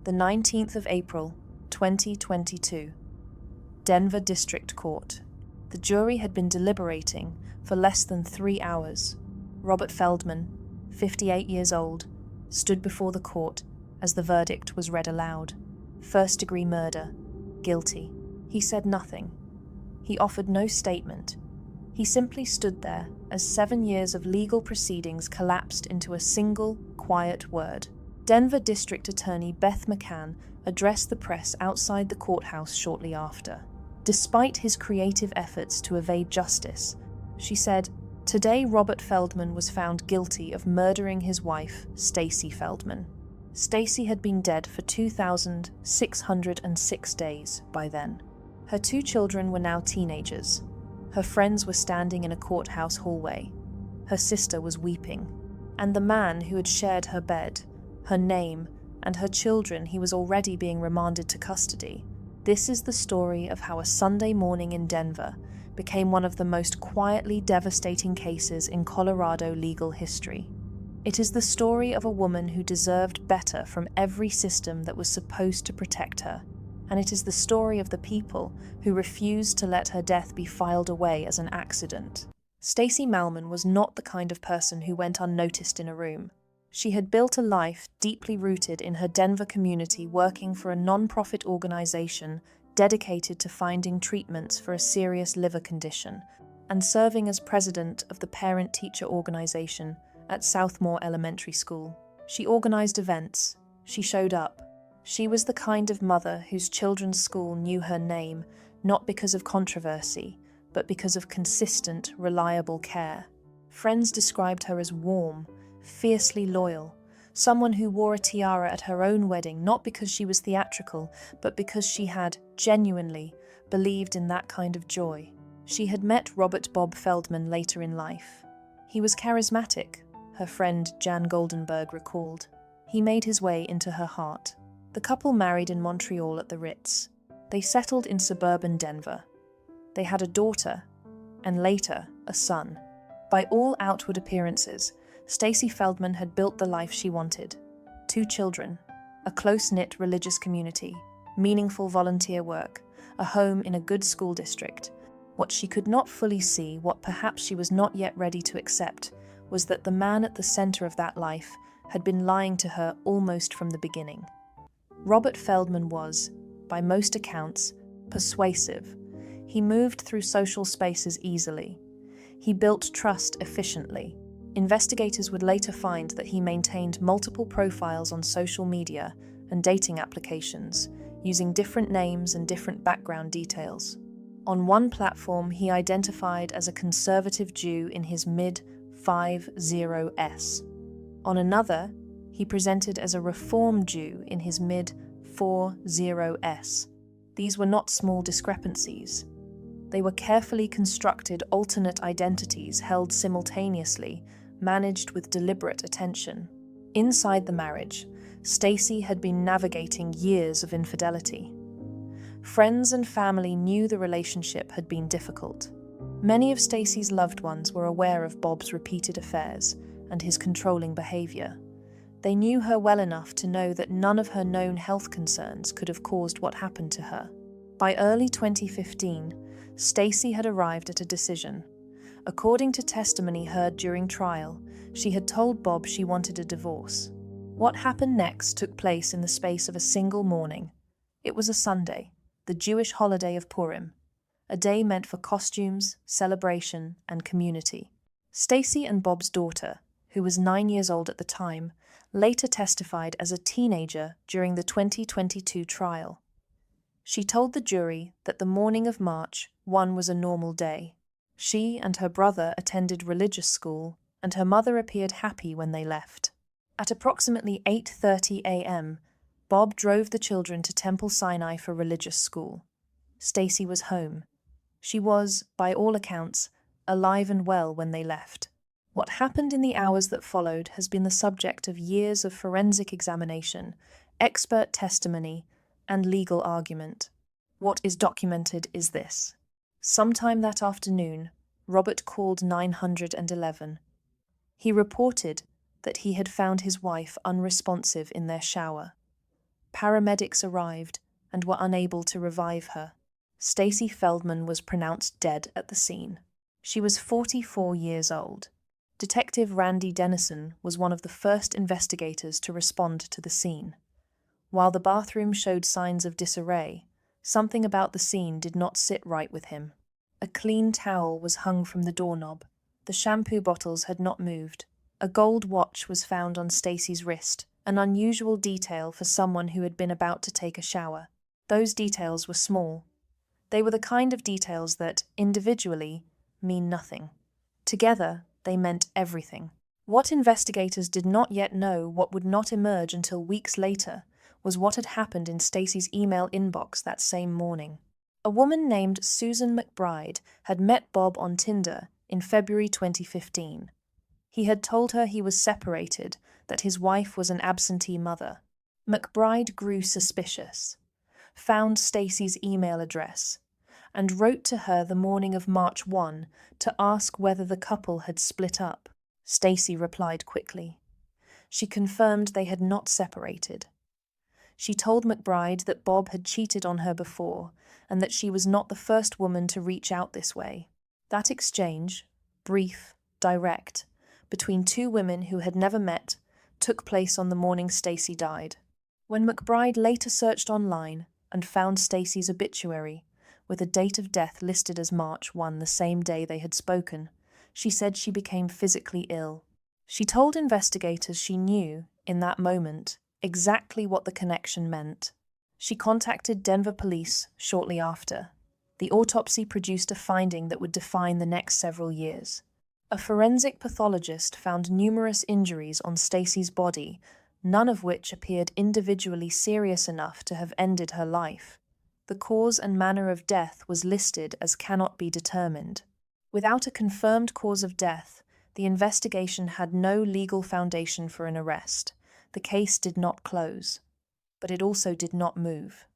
the 19th of April, 2022. Denver District Court. The jury had been deliberating for less than 3 hours. Robert Feldman, 58 years old, stood before the court as the verdict was read aloud. First-degree murder. Guilty. He said nothing. He offered no statement. He simply stood there as 7 years of legal proceedings collapsed into a single, quiet word. Denver District Attorney Beth McCann addressed the press outside the courthouse shortly after. Despite his creative efforts to evade justice, she said, "Today Robert Feldman was found guilty of murdering his wife, Stacy Feldman." Stacy had been dead for 2,606 days by then. Her 2 children were now teenagers. Her friends were standing in a courthouse hallway. Her sister was weeping. And the man who had shared her bed, her name, and her children, he was already being remanded to custody. This is the story of how a Sunday morning in Denver became one of the most quietly devastating cases in Colorado legal history. It is the story of a woman who deserved better from every system that was supposed to protect her. And it is the story of the people who refused to let her death be filed away as an accident. Stacy Feldman was not the kind of person who went unnoticed in a room. She had built a life deeply rooted in her Denver community, working for a non-profit organization dedicated to finding treatments for a serious liver condition, and serving as president of the parent-teacher organization at Southmore Elementary School. She organized events. She showed up. She was the kind of mother whose children's school knew her name, not because of controversy, but because of consistent, reliable care. Friends described her as warm, fiercely loyal, someone who wore a tiara at her own wedding, not because she was theatrical, but because she had genuinely believed in that kind of joy. She had met Robert Bob Feldman later in life. He was charismatic, her friend Jan Goldenberg recalled. He made his way into her heart. The couple married in Montreal at the Ritz. They settled in suburban Denver. They had a daughter, and later, a son. By all outward appearances, Stacy Feldman had built the life she wanted. 2 children, a close-knit religious community, meaningful volunteer work, a home in a good school district. What she could not fully see, what perhaps she was not yet ready to accept, was that the man at the center of that life had been lying to her almost from the beginning. Robert Feldman was, by most accounts, persuasive. He moved through social spaces easily. He built trust efficiently. Investigators would later find that he maintained multiple profiles on social media and dating applications, using different names and different background details. On one platform, he identified as a conservative Jew in his mid-50s. On another, he presented as a Reform Jew in his mid-40s. These were not small discrepancies. They were carefully constructed alternate identities held simultaneously, managed with deliberate attention. Inside the marriage, Stacy had been navigating years of infidelity. Friends and family knew the relationship had been difficult. Many of Stacy's loved ones were aware of Bob's repeated affairs and his controlling behavior. They knew her well enough to know that none of her known health concerns could have caused what happened to her. By early 2015, Stacy had arrived at a decision. According to testimony heard during trial, she had told Bob she wanted a divorce. What happened next took place in the space of a single morning. It was a Sunday, the Jewish holiday of Purim, a day meant for costumes, celebration, and community. Stacy and Bob's daughter, who was 9 years old at the time, later testified as a teenager during the 2022 trial. She told the jury that the morning of March 1 was a normal day. She and her brother attended religious school, and her mother appeared happy when they left. At approximately 8:30 a.m., Bob drove the children to Temple Sinai for religious school. Stacy was home. She was, by all accounts, alive and well when they left. What happened in the hours that followed has been the subject of years of forensic examination, expert testimony, and legal argument. What is documented is this. Sometime that afternoon, Robert called 911. He reported that he had found his wife unresponsive in their shower. paramedics arrived and were unable to revive her. Stacy Feldman was pronounced dead at the scene. She was 44 years old. Detective Randy Dennison was one of the first investigators to respond to the scene. While the bathroom showed signs of disarray, something about the scene did not sit right with him. A clean towel was hung from the doorknob. The shampoo bottles had not moved. A gold watch was found on Stacy's wrist, an unusual detail for someone who had been about to take a shower. Those details were small. They were the kind of details that, individually, mean nothing. Together, they meant everything. What investigators did not yet know, what would not emerge until weeks later, was what had happened in Stacy's email inbox that same morning. A woman named Susan McBride had met Bob on Tinder in February 2015. He had told her he was separated, that his wife was an absentee mother. McBride grew suspicious, found Stacy's email address, and wrote to her the morning of March 1 to ask whether the couple had split up. Stacy replied quickly. She confirmed they had not separated. She told McBride that Bob had cheated on her before and that she was not the first woman to reach out this way. That exchange, brief, direct, between two women who had never met, took place on the morning Stacy died. When McBride later searched online and found Stacy's obituary, with a date of death listed as March 1, the same day they had spoken, she said she became physically ill. She told investigators she knew, in that moment, exactly what the connection meant. She contacted Denver police shortly after. The autopsy produced a finding that would define the next several years. A forensic pathologist found numerous injuries on Stacy's body, none of which appeared individually serious enough to have ended her life. The cause and manner of death was listed as cannot be determined. Without a confirmed cause of death, the investigation had no legal foundation for an arrest. The case did not close, but it also did not move.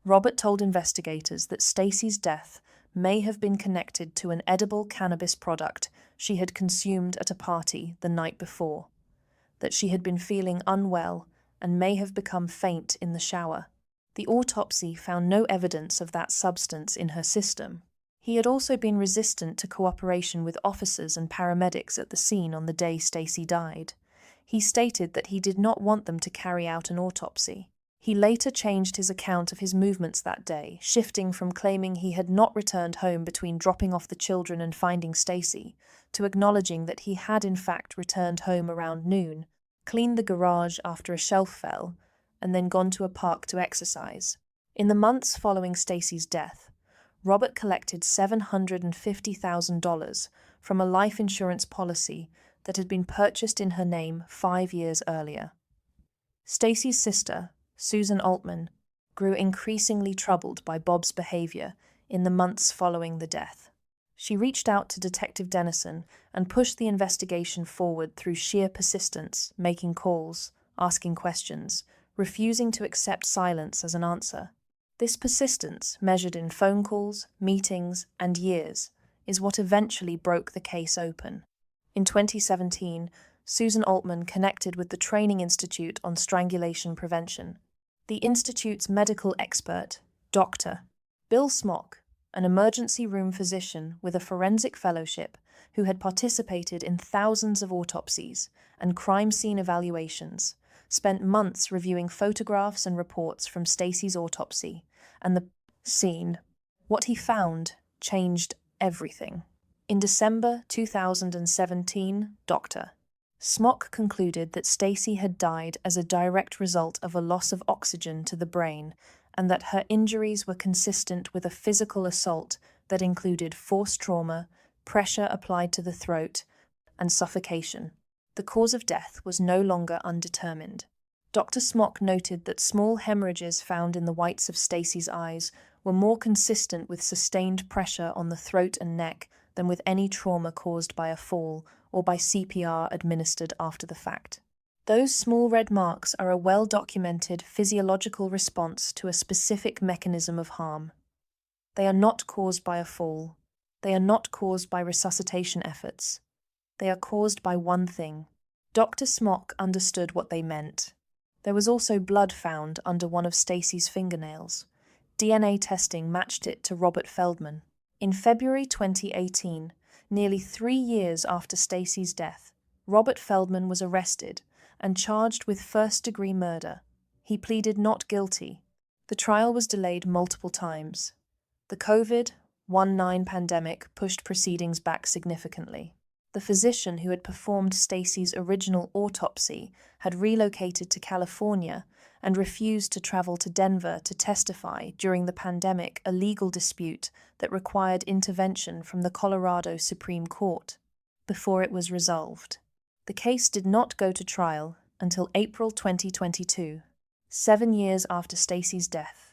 Robert told investigators that Stacy's death may have been connected to an edible cannabis product she had consumed at a party the night before, that she had been feeling unwell and may have become faint in the shower. The autopsy found no evidence of that substance in her system. He had also been resistant to cooperation with officers and paramedics at the scene on the day Stacy died. He stated that he did not want them to carry out an autopsy. He later changed his account of his movements that day, shifting from claiming he had not returned home between dropping off the children and finding Stacy, to acknowledging that he had in fact returned home around noon, cleaned the garage after a shelf fell, and then gone to a park to exercise. In the months following Stacy's death, Robert collected $750,000 from a life insurance policy that had been purchased in her name 5 years earlier. Stacy's sister, Susan Altman, grew increasingly troubled by Bob's behavior in the months following the death. She reached out to Detective Dennison and pushed the investigation forward through sheer persistence, making calls, asking questions, refusing to accept silence as an answer. This persistence, measured in phone calls, meetings, and years, is what eventually broke the case open. In 2017, Susan Altman connected with the Training Institute on Strangulation Prevention. The institute's medical expert, Dr. Bill Smock, an emergency room physician with a forensic fellowship who had participated in thousands of autopsies and crime scene evaluations, spent months reviewing photographs and reports from Stacy's autopsy and the scene. What he found changed everything. In December 2017, Dr. Smock concluded that Stacy had died as a direct result of a loss of oxygen to the brain and that her injuries were consistent with a physical assault that included force trauma, pressure applied to the throat, and suffocation. The cause of death was no longer undetermined. Dr. Smock noted that small hemorrhages found in the whites of Stacy's eyes were more consistent with sustained pressure on the throat and neck than with any trauma caused by a fall or by CPR administered after the fact. Those small red marks are a well-documented physiological response to a specific mechanism of harm. They are not caused by a fall. They are not caused by resuscitation efforts. They are caused by one thing. Dr. Smock understood what they meant. There was also blood found under one of Stacy's fingernails. DNA testing matched it to Robert Feldman. In February 2018, nearly 3 years after Stacy's death, Robert Feldman was arrested and charged with first-degree murder. He pleaded not guilty. The trial was delayed multiple times. The COVID-19 pandemic pushed proceedings back significantly. The physician who had performed Stacy's original autopsy had relocated to California and refused to travel to Denver to testify during the pandemic, a legal dispute that required intervention from the Colorado Supreme Court before it was resolved. The case did not go to trial until April 2022, 7 years after Stacy's death.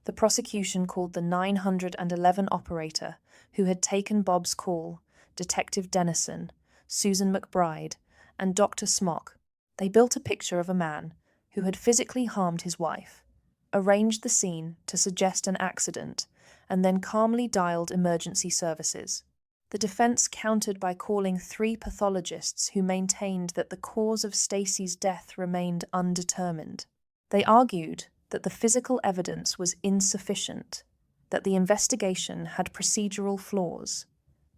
The prosecution called the 911 operator who had taken Bob's call, Detective Dennison, Susan McBride, and Dr. Smock. They built a picture of a man who had physically harmed his wife, arranged the scene to suggest an accident, and then calmly dialed emergency services. The defense countered by calling 3 pathologists who maintained that the cause of Stacy's death remained undetermined. They argued that the physical evidence was insufficient, that the investigation had procedural flaws,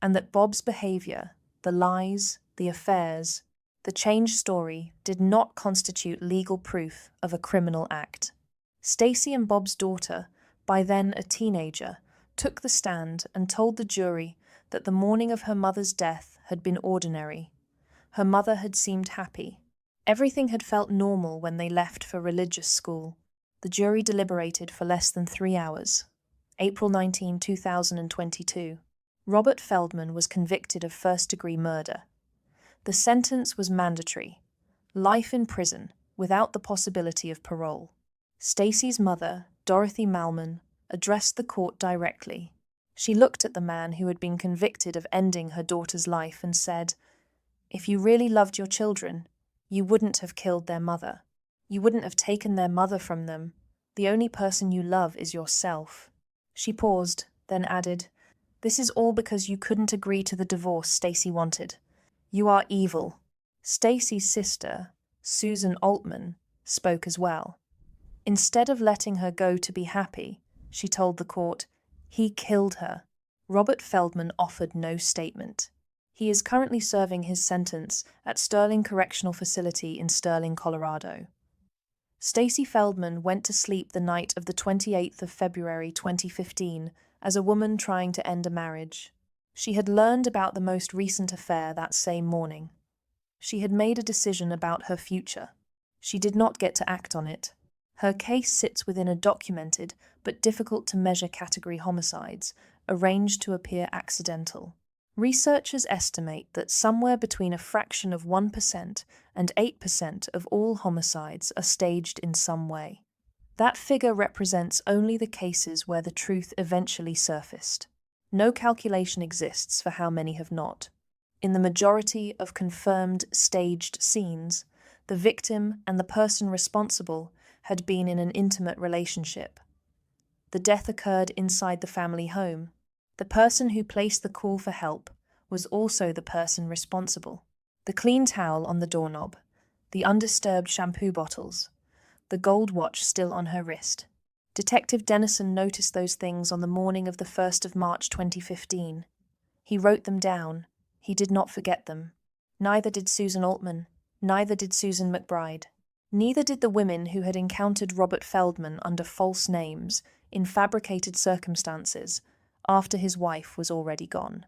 and that Bob's behavior, the lies, the affairs, the changed story did not constitute legal proof of a criminal act. Stacy and Bob's daughter, by then a teenager, took the stand and told the jury that the morning of her mother's death had been ordinary. Her mother had seemed happy. Everything had felt normal when they left for religious school. The jury deliberated for less than 3 hours. April 19, 2022. Robert Feldman was convicted of first-degree murder. The sentence was mandatory, life in prison without the possibility of parole. Stacy's mother, Dorothy Malman, addressed the court directly. She looked at the man who had been convicted of ending her daughter's life and said, "If you really loved your children, you wouldn't have killed their mother. You wouldn't have taken their mother from them. The only person you love is yourself." She paused, then added, "This is all because you couldn't agree to the divorce Stacy wanted. You are evil." Stacy's sister, Susan Altman, spoke as well. Instead of letting her go to be happy, she told the court, "He killed her." Robert Feldman offered no statement. He is currently serving his sentence at Sterling Correctional Facility in Sterling, Colorado. Stacy Feldman went to sleep the night of the 28th of February 2015 as a woman trying to end a marriage. She had learned about the most recent affair that same morning. She had made a decision about her future. She did not get to act on it. Her case sits within a documented but difficult-to-measure category homicides, arranged to appear accidental. Researchers estimate that somewhere between a fraction of 1% and 8% of all homicides are staged in some way. That figure represents only the cases where the truth eventually surfaced. No calculation exists for how many have not. In the majority of confirmed staged scenes, the victim and the person responsible had been in an intimate relationship. The death occurred inside the family home. The person who placed the call for help was also the person responsible. The clean towel on the doorknob, the undisturbed shampoo bottles, the gold watch still on her wrist. Detective Dennison noticed those things on the morning of the 1st of March 2015. He wrote them down. He did not forget them. Neither did Susan Altman. Neither did Susan McBride. Neither did the women who had encountered Robert Feldman under false names in fabricated circumstances after his wife was already gone.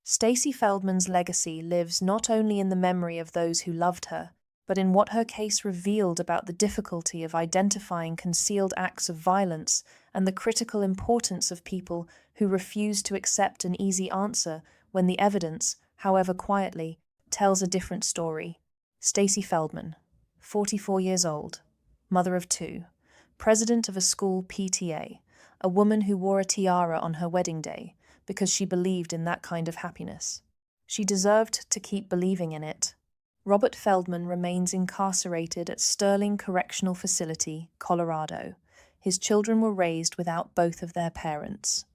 Stacy Feldman's legacy lives not only in the memory of those who loved her, but in what her case revealed about the difficulty of identifying concealed acts of violence and the critical importance of people who refuse to accept an easy answer when the evidence, however quietly, tells a different story. Stacy Feldman, 44 years old, mother of 2, president of a school PTA, a woman who wore a tiara on her wedding day because she believed in that kind of happiness. She deserved to keep believing in it. Robert Feldman remains incarcerated at Sterling Correctional Facility, Colorado. His children were raised without both of their parents.